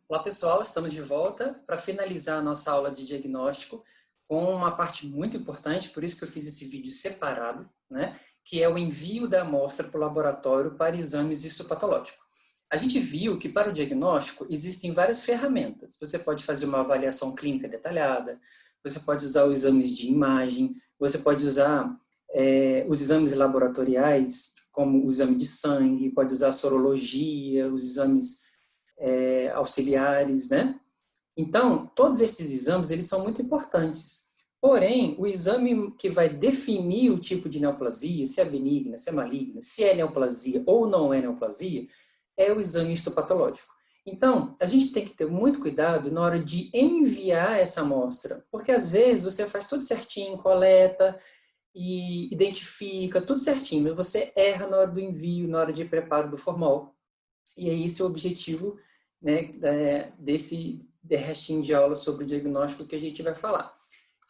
Olá pessoal, estamos de volta para finalizar a nossa aula de diagnóstico com uma parte muito importante, por isso que eu fiz esse vídeo separado, né, que é o envio da amostra para o laboratório para exames histopatológicos. A gente viu que para o diagnóstico existem várias ferramentas. Você pode fazer uma avaliação clínica detalhada, você pode usar os exames de imagem, você pode usar os exames laboratoriais, como o exame de sangue, pode usar a sorologia, os exames auxiliares, né? Então, todos esses exames, eles são muito importantes. Porém, o exame que vai definir o tipo de neoplasia, se é benigna, se é maligna, se é neoplasia ou não é neoplasia, é o exame histopatológico. Então, a gente tem que ter muito cuidado na hora de enviar essa amostra, porque às vezes você faz tudo certinho, coleta e identifica tudo certinho, mas você erra na hora do envio, na hora de preparo do formal. E é esse o objetivo, né, desse restinho de aula sobre diagnóstico que a gente vai falar.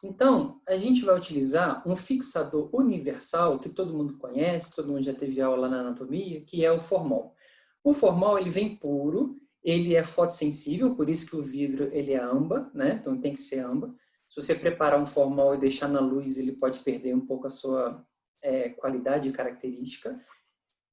Então, a gente vai utilizar um fixador universal que todo mundo conhece, todo mundo já teve aula na anatomia, que é o formol. O formol, ele vem puro, ele é fotossensível, por isso que o vidro ele é âmbar, né? Então tem que ser âmbar. Se você preparar um formol e deixar na luz, ele pode perder um pouco a sua qualidade e característica.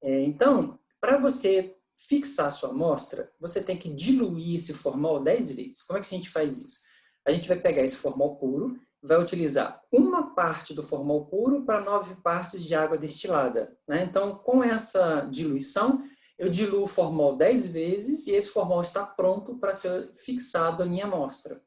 Então, para você fixar a sua amostra, você tem que diluir esse formol 10 vezes. Como é que a gente faz isso? A gente vai pegar esse formol puro, vai utilizar uma parte do formol puro para 9 partes de água destilada, né? Então, com essa diluição, eu diluo o formol 10 vezes e esse formol está pronto para ser fixado à minha amostra.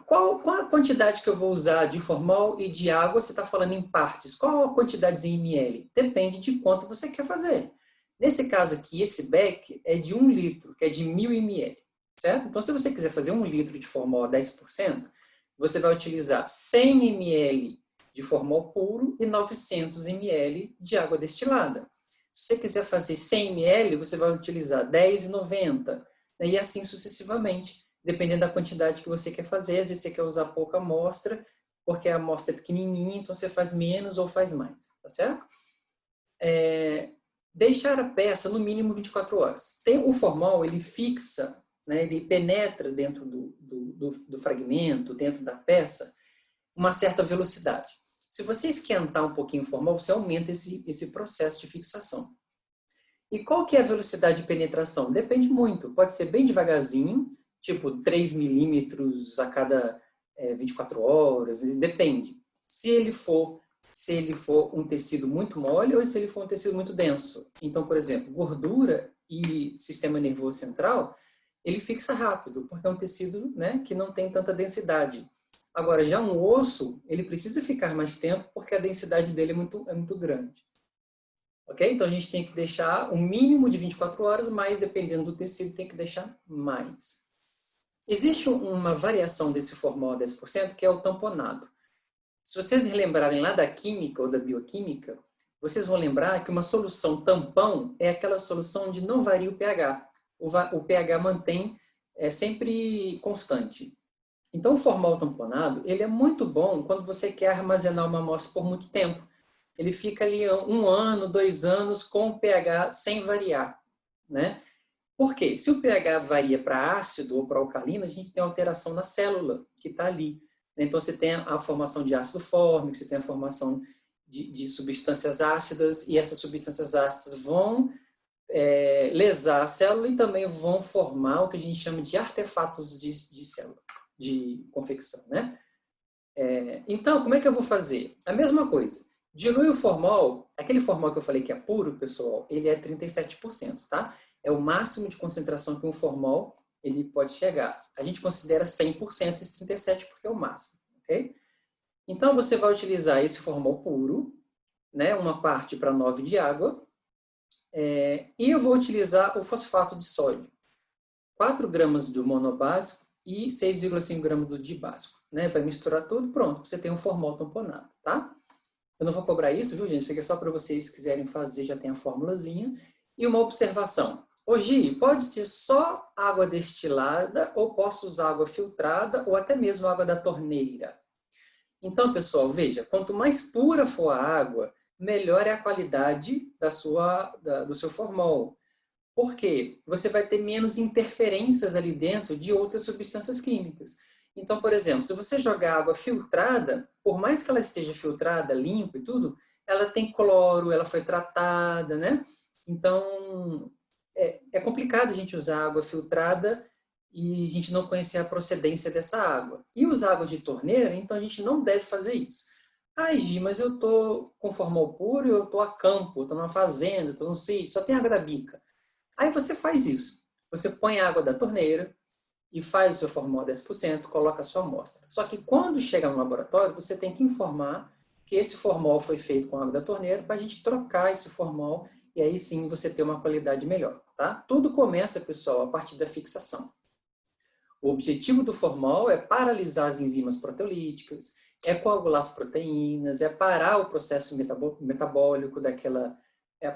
Qual a quantidade que eu vou usar de formol e de água? Você está falando em partes. Qual a quantidade em ml? Depende de quanto você quer fazer. Nesse caso aqui, esse beck é de 1 litro, que é de 1000 ml, certo? Então, se você quiser fazer 1 litro de formol a 10%, você vai utilizar 100 ml de formol puro e 900 ml de água destilada. Se você quiser fazer 100 ml, você vai utilizar 10,90, e assim sucessivamente, dependendo da quantidade que você quer fazer. Às vezes você quer usar pouca amostra, porque a amostra é pequenininha, então você faz menos ou faz mais, tá certo? Deixar a peça no mínimo 24 horas. O formol, ele fixa, né, ele penetra dentro do fragmento, dentro da peça, uma certa velocidade. Se você esquentar um pouquinho o formol, você aumenta esse processo de fixação. E qual que é a velocidade de penetração? Depende muito. Pode ser bem devagarzinho, tipo 3 milímetros a cada 24 horas, depende. Se ele for um tecido muito mole ou se ele for um tecido muito denso. Então, por exemplo, gordura e sistema nervoso central, ele fixa rápido, porque é um tecido, né, que não tem tanta densidade. Agora, já um osso, ele precisa ficar mais tempo porque a densidade dele é muito grande. Ok? Então, a gente tem que deixar um mínimo de 24 horas, mas dependendo do tecido, tem que deixar mais. Existe uma variação desse formol 10%, que é o tamponado. Se vocês relembrarem lá da química ou da bioquímica, vocês vão lembrar que uma solução tampão é aquela solução onde não varia o pH. O pH mantém sempre constante. Então, o formol tamponado, ele é muito bom quando você quer armazenar uma amostra por muito tempo. Ele fica ali 1 ano, 2 anos com o pH sem variar, né? Por quê? Se o pH varia para ácido ou para alcalino, a gente tem alteração na célula que está ali. Então, você tem a formação de ácido fórmico, você tem a formação de substâncias ácidas, e essas substâncias ácidas vão lesar a célula e também vão formar o que a gente chama de artefatos de célula, de confecção, né? Então, como é que eu vou fazer? A mesma coisa. Dilui o formol, aquele formol que eu falei que é puro, pessoal, ele é 37%, tá? É o máximo de concentração que um formol ele pode chegar. A gente considera 100% esse 37% porque é o máximo, ok? Então, você vai utilizar esse formol puro, né, uma parte para 9 de água, e eu vou utilizar o fosfato de sódio. 4 gramas do monobásico e 6,5 gramas do dibásico, né? Vai misturar tudo, pronto, você tem um formol tamponado, tá? Eu não vou cobrar isso, viu, gente? Isso aqui é só para vocês quiserem fazer, já tem a formulazinha. E uma observação. Hoje, pode ser só água destilada, ou posso usar água filtrada, ou até mesmo água da torneira. Então, pessoal, veja, quanto mais pura for a água, melhor é a qualidade do seu formol. Por quê? Você vai ter menos interferências ali dentro de outras substâncias químicas. Então, por exemplo, se você jogar água filtrada, por mais que ela esteja filtrada, limpa e tudo, ela tem cloro, ela foi tratada, né? Então, é complicado a gente usar água filtrada e a gente não conhecer a procedência dessa água. E usar água de torneira, então a gente não deve fazer isso. Ah, Gi, mas eu estou com formol puro, eu estou a campo, estou numa fazenda, estou não sei, só tem água da bica. Aí você faz isso. Você põe a água da torneira e faz o seu formol 10%, coloca a sua amostra. Só que quando chega no laboratório, você tem que informar que esse formol foi feito com água da torneira para a gente trocar esse formol e aí sim você ter uma qualidade melhor. Tá? Tudo começa, pessoal, a partir da fixação. O objetivo do formol é paralisar as enzimas proteolíticas, é coagular as proteínas, é parar o processo metabólico daquela...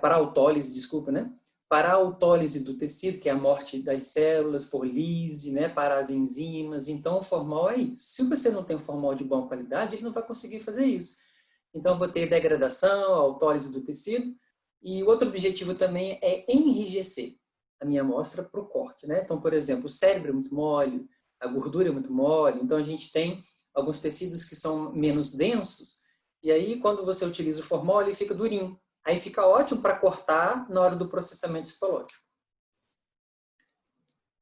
parar a autólise, desculpa, né? Parar a autólise do tecido, que é a morte das células por lise, né? Parar as enzimas. Então, o formol é isso. Se você não tem um formol de boa qualidade, ele não vai conseguir fazer isso. Então, eu vou ter degradação, autólise do tecido. E o outro objetivo também é enrijecer a minha amostra para o corte, né? Então, por exemplo, o cérebro é muito mole, a gordura é muito mole. Então, a gente tem alguns tecidos que são menos densos. E aí, quando você utiliza o formol, ele fica durinho. Aí fica ótimo para cortar na hora do processamento histológico.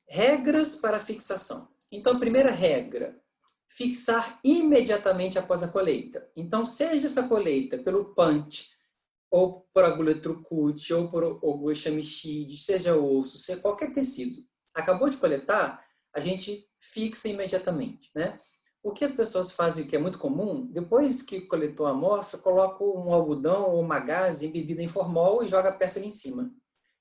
Regras para fixação. Então, a primeira regra, fixar imediatamente após a colheita. Então, seja essa colheita pelo punch, ou por agulha trucute, ou por agulha chamichide, seja osso, seja qualquer tecido. Acabou de coletar, a gente fixa imediatamente, né? O que as pessoas fazem, que é muito comum, depois que coletou a amostra, coloca um algodão ou uma gaze embebida em formol e joga a peça ali em cima.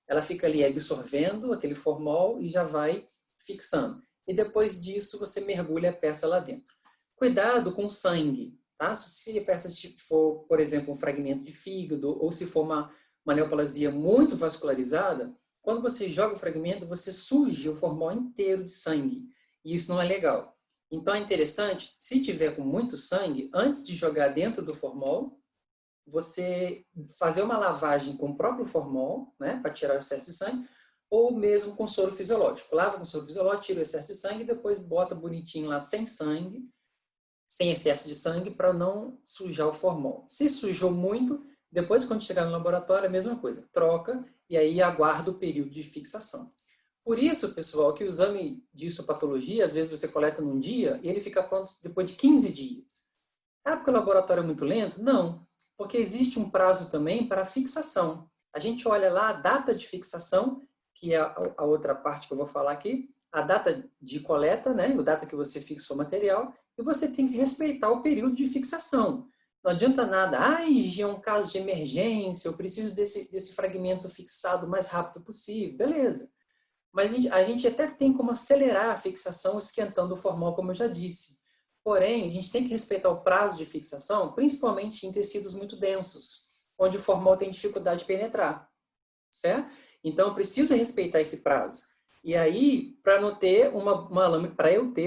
Ela fica ali absorvendo aquele formol e já vai fixando. E depois disso, você mergulha a peça lá dentro. Cuidado com sangue, tá? Se a peça for, por exemplo, um fragmento de fígado ou se for uma neoplasia muito vascularizada, quando você joga o fragmento, você suja o formol inteiro de sangue. E isso não é legal. Então é interessante, se tiver com muito sangue, antes de jogar dentro do formol, você fazer uma lavagem com o próprio formol, né, para tirar o excesso de sangue, ou mesmo com soro fisiológico. Lava com soro fisiológico, tira o excesso de sangue e depois bota bonitinho lá sem sangue, sem excesso de sangue, para não sujar o formol. Se sujou muito, depois quando chegar no laboratório, é a mesma coisa. Troca e aí aguarda o período de fixação. Por isso, pessoal, que o exame de histopatologia, às vezes você coleta num dia e ele fica pronto depois de 15 dias. Ah, porque o laboratório é muito lento? Não, porque existe um prazo também para fixação. A gente olha lá a data de fixação, que é a outra parte que eu vou falar aqui, a data de coleta, né, a data que você fixou o material, e você tem que respeitar o período de fixação. Não adianta nada, é um caso de emergência, eu preciso desse fragmento fixado o mais rápido possível, beleza. Mas a gente até tem como acelerar a fixação esquentando o formol, como eu já disse. Porém, a gente tem que respeitar o prazo de fixação, principalmente em tecidos muito densos, onde o formol tem dificuldade de penetrar, certo? Então, eu preciso respeitar esse prazo. E aí, para eu ter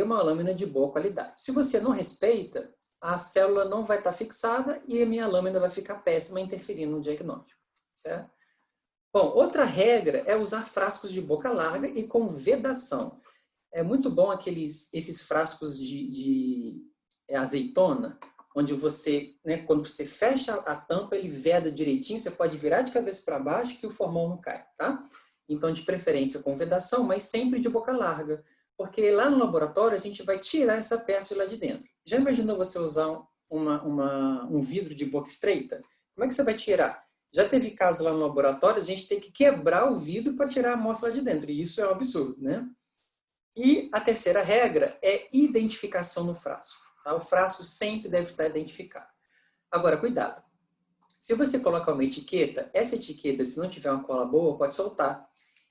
uma lâmina de boa qualidade. Se você não respeita, a célula não vai estar fixada e a minha lâmina vai ficar péssima, interferindo no diagnóstico, certo? Bom, outra regra é usar frascos de boca larga e com vedação. É muito bom esses frascos de azeitona, onde você, né, quando você fecha a tampa, ele veda direitinho, você pode virar de cabeça para baixo que o formol não cai, tá? Então, de preferência com vedação, mas sempre de boca larga, porque lá no laboratório a gente vai tirar essa peça lá de dentro. Já imaginou você usar um vidro de boca estreita? Como é que você vai tirar? Já teve caso lá no laboratório, a gente tem que quebrar o vidro para tirar a amostra lá de dentro, e isso é um absurdo, né? E a terceira regra é identificação no frasco. Tá? O frasco sempre deve estar identificado. Agora, cuidado. Se você colocar uma etiqueta, essa etiqueta, se não tiver uma cola boa, pode soltar.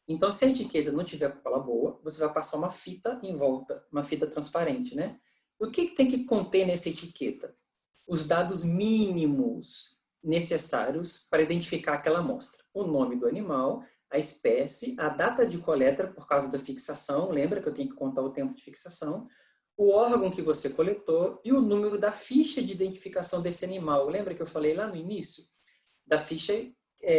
Então, se a etiqueta não tiver cola boa, você vai passar uma fita em volta, uma fita transparente, né? O que tem que conter nessa etiqueta? Os dados mínimos necessários para identificar aquela amostra. O nome do animal, a espécie, a data de coleta por causa da fixação, lembra que eu tenho que contar o tempo de fixação, o órgão que você coletou e o número da ficha de identificação desse animal. Lembra que eu falei lá no início? Da ficha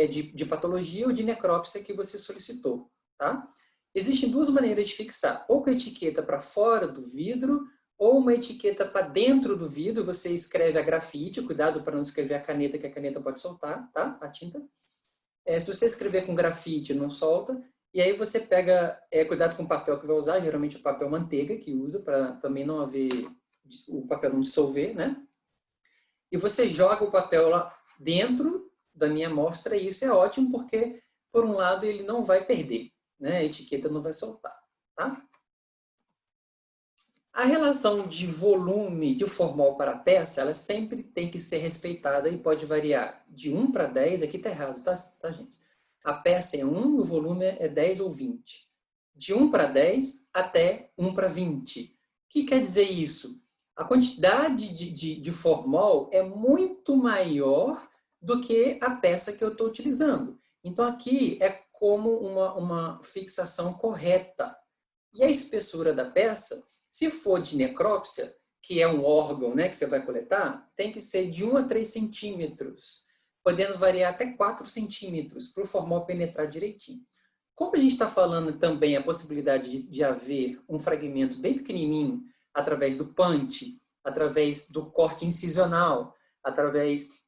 de patologia ou de necrópsia que você solicitou. Tá? Existem duas maneiras de fixar, ou com a etiqueta para fora do vidro, ou uma etiqueta para dentro do vidro, você escreve a grafite, cuidado para não escrever a caneta, que a caneta pode soltar, tá? A tinta. Se você escrever com grafite, não solta. E aí você pega, cuidado com o papel que vai usar, geralmente o papel manteiga que usa, para também não haver, o papel não dissolver, né? E você joga o papel lá dentro da minha amostra, e isso é ótimo, porque, por um lado, ele não vai perder, né? A etiqueta não vai soltar, tá? A relação de volume de formol para a peça, ela sempre tem que ser respeitada e pode variar de 1 para 10, aqui está errado, tá, gente? A peça é 1 e o volume é 10 ou 20. De 1 para 10 até 1 para 20. O que quer dizer isso? A quantidade de formol é muito maior do que a peça que eu estou utilizando. Então, aqui é como uma fixação correta. E a espessura da peça, se for de necrópsia, que é um órgão, né, que você vai coletar, tem que ser de 1 a 3 centímetros, podendo variar até 4 centímetros, para o formol penetrar direitinho. Como a gente está falando também a possibilidade de haver um fragmento bem pequenininho, através do punch, através do corte incisional, através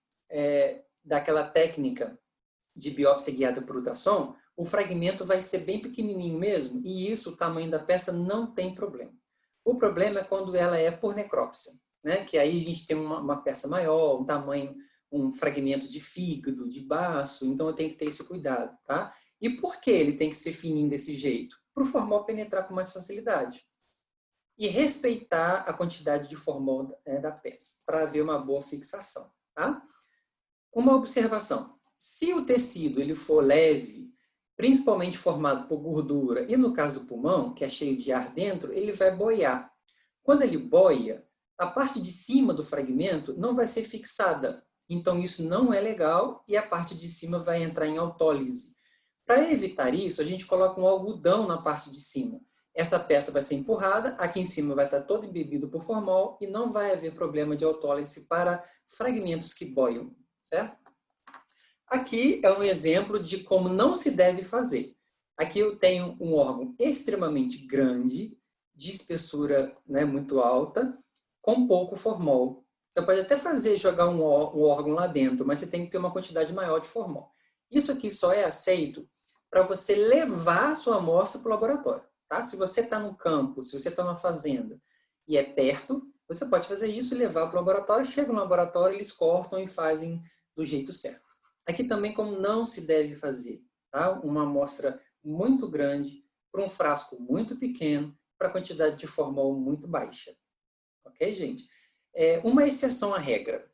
daquela técnica de biópsia guiada por ultrassom, o fragmento vai ser bem pequenininho mesmo, e isso, o tamanho da peça, não tem problema. O problema é quando ela é por necrópsia, né? Que aí a gente tem uma peça maior, um tamanho, um fragmento de fígado, de baço, então eu tenho que ter esse cuidado, tá? E por que ele tem que ser fininho desse jeito? Para o formol penetrar com mais facilidade. E respeitar a quantidade de formol da peça, para haver uma boa fixação, tá? Uma observação. Se o tecido ele for leve, principalmente formado por gordura, e no caso do pulmão, que é cheio de ar dentro, ele vai boiar. Quando ele boia, a parte de cima do fragmento não vai ser fixada. Então, isso não é legal e a parte de cima vai entrar em autólise. Para evitar isso, a gente coloca um algodão na parte de cima. Essa peça vai ser empurrada, aqui em cima vai estar todo embebido por formol e não vai haver problema de autólise para fragmentos que boiam, certo? Aqui é um exemplo de como não se deve fazer. Aqui eu tenho um órgão extremamente grande, de espessura, né, muito alta, com pouco formol. Você pode até jogar um órgão lá dentro, mas você tem que ter uma quantidade maior de formol. Isso aqui só é aceito para você levar a sua amostra para o laboratório. Tá? Se você está no campo, se você está numa fazenda e é perto, você pode fazer isso e levar para o laboratório. Chega no laboratório, eles cortam e fazem do jeito certo. Aqui também como não se deve fazer, tá? Uma amostra muito grande para um frasco muito pequeno para quantidade de formol muito baixa. Ok, gente? Uma exceção à regra.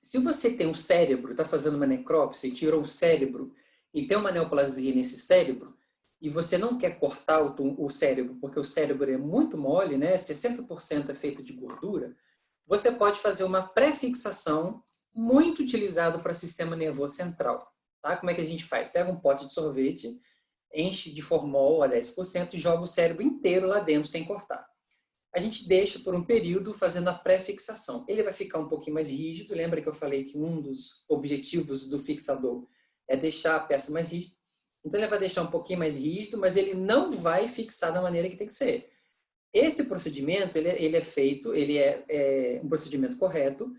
Se você tem um cérebro, está fazendo uma necrópsia e tirou o cérebro e tem uma neoplasia nesse cérebro e você não quer cortar o cérebro porque o cérebro é muito mole, né? 60% é feito de gordura, você pode fazer uma pré-fixação muito utilizado para sistema nervoso central. Tá? Como é que a gente faz? Pega um pote de sorvete, enche de formol a 10% e joga o cérebro inteiro lá dentro sem cortar. A gente deixa por um período fazendo a pré-fixação. Ele vai ficar um pouquinho mais rígido. Lembra que eu falei que um dos objetivos do fixador é deixar a peça mais rígida? Então ele vai deixar um pouquinho mais rígido, mas ele não vai fixar da maneira que tem que ser. Esse procedimento ele é feito, ele é um procedimento correto,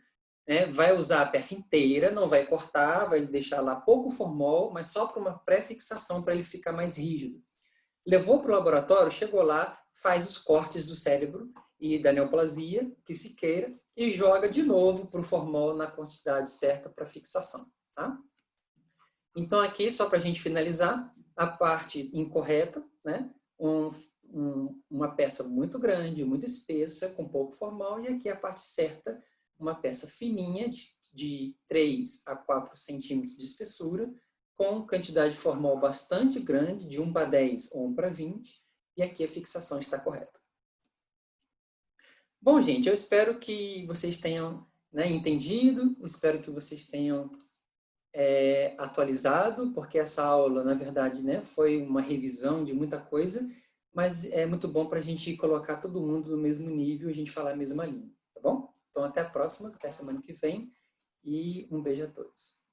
né? Vai usar a peça inteira, não vai cortar, vai deixar lá pouco formol, mas só para uma pré-fixação, para ele ficar mais rígido. Levou para o laboratório, chegou lá, faz os cortes do cérebro e da neoplasia, que se queira, e joga de novo para o formol na quantidade certa para fixação. Tá? Então, aqui, só para a gente finalizar, a parte incorreta, né? Uma peça muito grande, muito espessa, com pouco formol, e aqui a parte certa, uma peça fininha, de 3 a 4 centímetros de espessura, com quantidade de formol bastante grande, de 1 para 10 ou 1 para 20, e aqui a fixação está correta. Bom, gente, eu espero que vocês tenham, né, entendido, espero que vocês tenham atualizado, porque essa aula, na verdade, né, foi uma revisão de muita coisa, mas é muito bom para a gente colocar todo mundo no mesmo nível e a gente falar a mesma língua, tá bom? Então, até a próxima, até a semana que vem, e um beijo a todos.